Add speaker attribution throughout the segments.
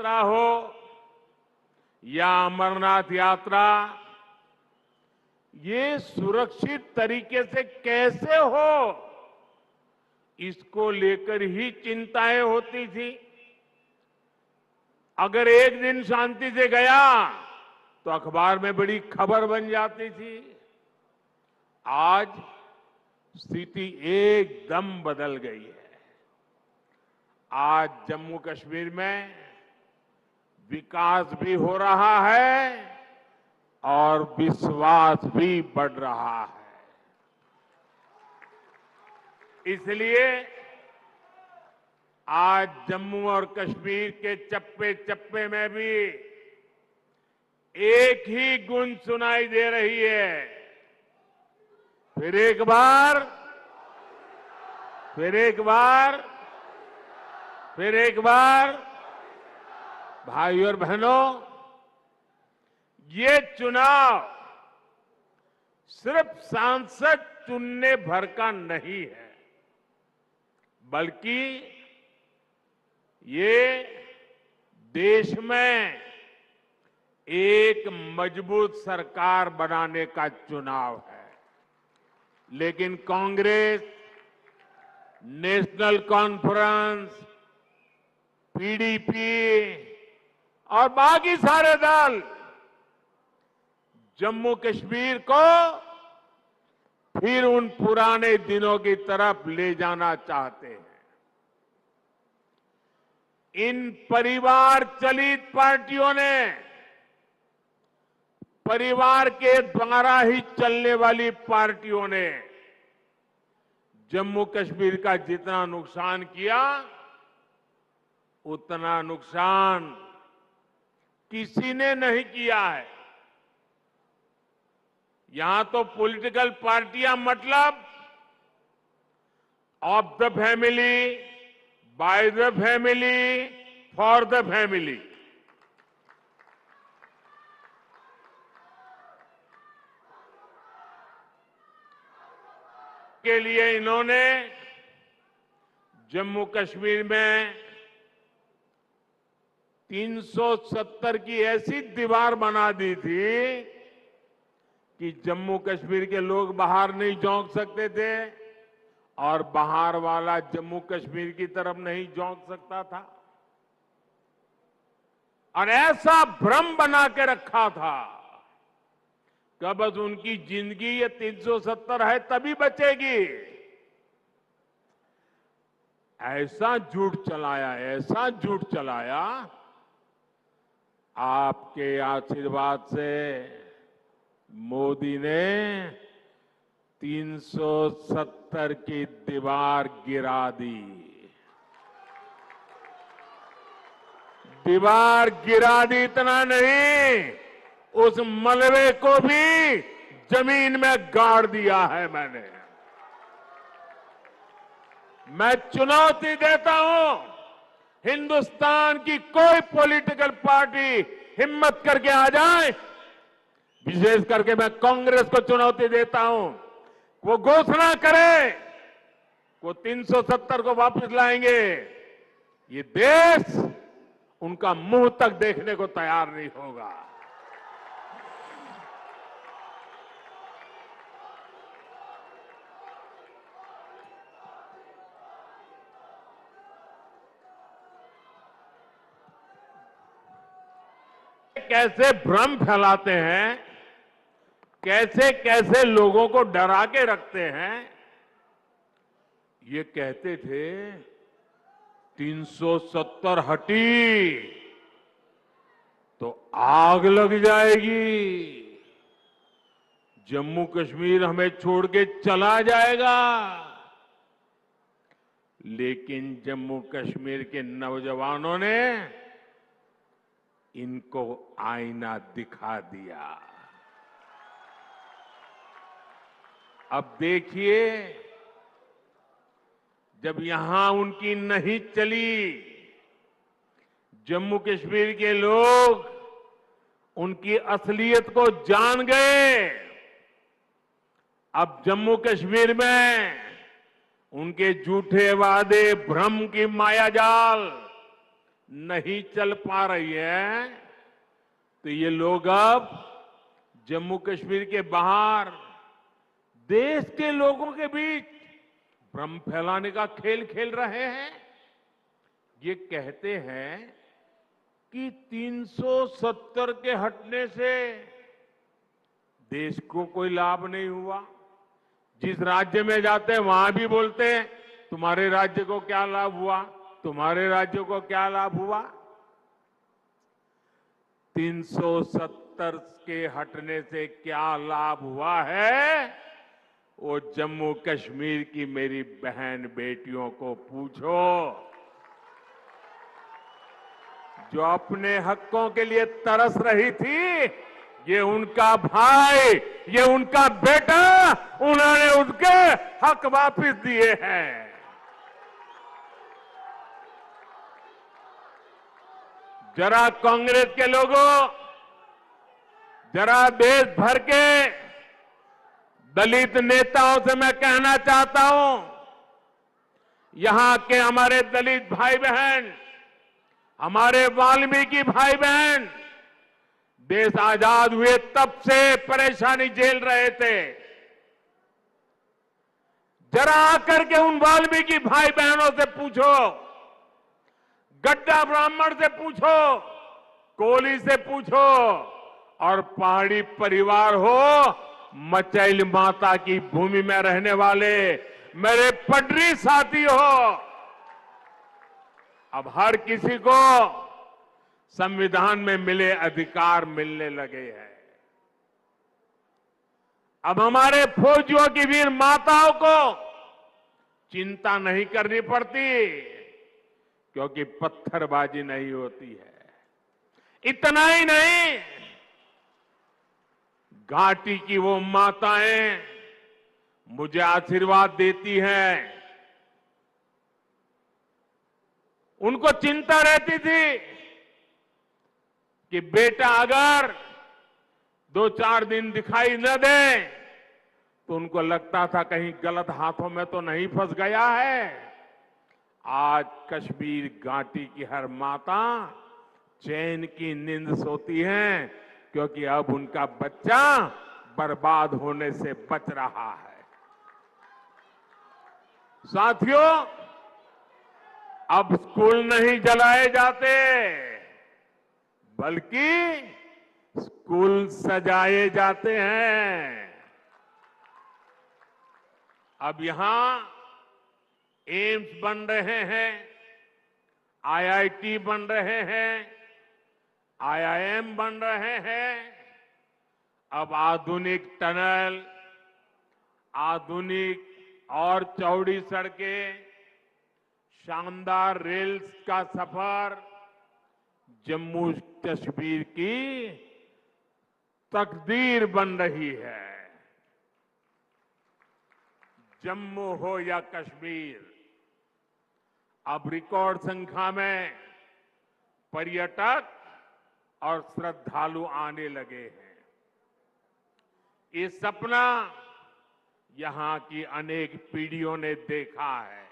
Speaker 1: यात्रा हो या अमरनाथ यात्रा, ये सुरक्षित तरीके से कैसे हो, इसको लेकर ही चिंताएं होती थी। अगर एक दिन शांति से गया तो अखबार में बड़ी खबर बन जाती थी। आज स्थिति एकदम बदल गई है। आज जम्मू कश्मीर में विकास भी हो रहा है और विश्वास भी बढ़ रहा है। इसलिए आज जम्मू और कश्मीर के चप्पे चप्पे में भी एक ही गूंज सुनाई दे रही है। फिर एक बार, फिर एक बार, फिर एक बार, भाई और बहनों, ये चुनाव सिर्फ सांसद चुनने भर का नहीं है, बल्कि ये देश में एक मजबूत सरकार बनाने का चुनाव है। लेकिन कांग्रेस, नेशनल कॉन्फ्रेंस, पीडीपी और बाकी सारे दल जम्मू कश्मीर को फिर उन पुराने दिनों की तरफ ले जाना चाहते हैं। इन परिवार चलित पार्टियों ने, परिवार के द्वारा ही चलने वाली पार्टियों ने जम्मू कश्मीर का जितना नुकसान किया, उतना नुकसान किसी ने नहीं किया है। यहां तो पॉलिटिकल पार्टियां मतलब of the family, by the family, for the family, के लिए इन्होंने जम्मू कश्मीर में 370 की ऐसी दीवार बना दी थी कि जम्मू कश्मीर के लोग बाहर नहीं झोंक सकते थे और बाहर वाला जम्मू कश्मीर की तरफ नहीं झोंक सकता था। और ऐसा भ्रम बना के रखा था कि बस उनकी जिंदगी ये 370 है तभी बचेगी। ऐसा झूठ चलाया, ऐसा झूठ चलाया। आपके आशीर्वाद से मोदी ने 370 की दीवार गिरा दी। दीवार गिरा दी, इतना नहीं, उस मलबे को भी जमीन में गाड़ दिया है मैंने। मैं चुनौती देता हूं, हिंदुस्तान की कोई पॉलिटिकल पार्टी हिम्मत करके आ जाए, विशेष करके मैं कांग्रेस को चुनौती देता हूं, वो घोषणा करे वो 370 को वापस लाएंगे, ये देश उनका मुंह तक देखने को तैयार नहीं होगा। कैसे भ्रम फैलाते हैं, कैसे कैसे लोगों को डरा के रखते हैं। ये कहते थे 370 हटी तो आग लग जाएगी, जम्मू कश्मीर हमें छोड़ के चला जाएगा। लेकिन जम्मू कश्मीर के नौजवानों ने इनको आईना दिखा दिया। अब देखिए, जब यहां उनकी नहीं चली, जम्मू कश्मीर के लोग उनकी असलियत को जान गए। अब जम्मू कश्मीर में उनके झूठे वादे, भ्रम की मायाजाल नहीं चल पा रही है, तो ये लोग अब जम्मू कश्मीर के बाहर देश के लोगों के बीच भ्रम फैलाने का खेल खेल रहे हैं। ये कहते हैं कि 370 के हटने से देश को कोई लाभ नहीं हुआ। जिस राज्य में जाते हैं वहां भी बोलते हैं तुम्हारे राज्य को क्या लाभ हुआ, तुम्हारे राज्य को क्या लाभ हुआ। 370 के हटने से क्या लाभ हुआ है, वो जम्मू कश्मीर की मेरी बहन बेटियों को पूछो, जो अपने हकों के लिए तरस रही थी। ये उनका भाई, ये उनका बेटा, उन्होंने उनके हक वापस दिए हैं। जरा कांग्रेस के लोगों, जरा देश भर के दलित नेताओं से मैं कहना चाहता हूं, यहां के हमारे दलित भाई बहन, हमारे वाल्मीकि भाई बहन देश आजाद हुए तब से परेशानी झेल रहे थे। जरा आकर के उन वाल्मीकि भाई बहनों से पूछो, गड्ढा ब्राह्मण से पूछो, कोली से पूछो, और पहाड़ी परिवार हो, मचैल माता की भूमि में रहने वाले मेरे पटरी साथी हो, अब हर किसी को संविधान में मिले अधिकार मिलने लगे हैं। अब हमारे फौजियों की वीर माताओं को चिंता नहीं करनी पड़ती, क्योंकि पत्थरबाजी नहीं होती है। इतना ही नहीं, घाटी की वो माताएं मुझे आशीर्वाद देती हैं। उनको चिंता रहती थी कि बेटा अगर 2-4 दिन दिखाई न दे तो उनको लगता था कहीं गलत हाथों में तो नहीं फंस गया है। आज कश्मीर घाटी की हर माता चैन की नींद सोती है, क्योंकि अब उनका बच्चा बर्बाद होने से बच रहा है। साथियों, अब स्कूल नहीं जलाए जाते, बल्कि स्कूल सजाए जाते हैं। अब यहां एम्स बन रहे हैं, आईआईटी बन रहे हैं, आईआईएम बन रहे हैं। अब आधुनिक टनल, आधुनिक और चौड़ी सड़कें, शानदार रेल्स का सफर जम्मू कश्मीर की तकदीर बन रही है। जम्मू हो या कश्मीर, अब रिकॉर्ड संख्या में पर्यटक और श्रद्धालु आने लगे हैं। ये सपना यहां की अनेक पीढ़ियों ने देखा है,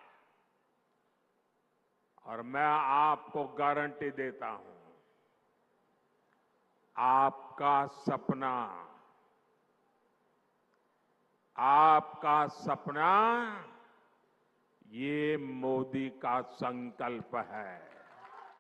Speaker 1: और मैं आपको गारंटी देता हूं, आपका सपना, आपका सपना ये मोदी का संकल्प है।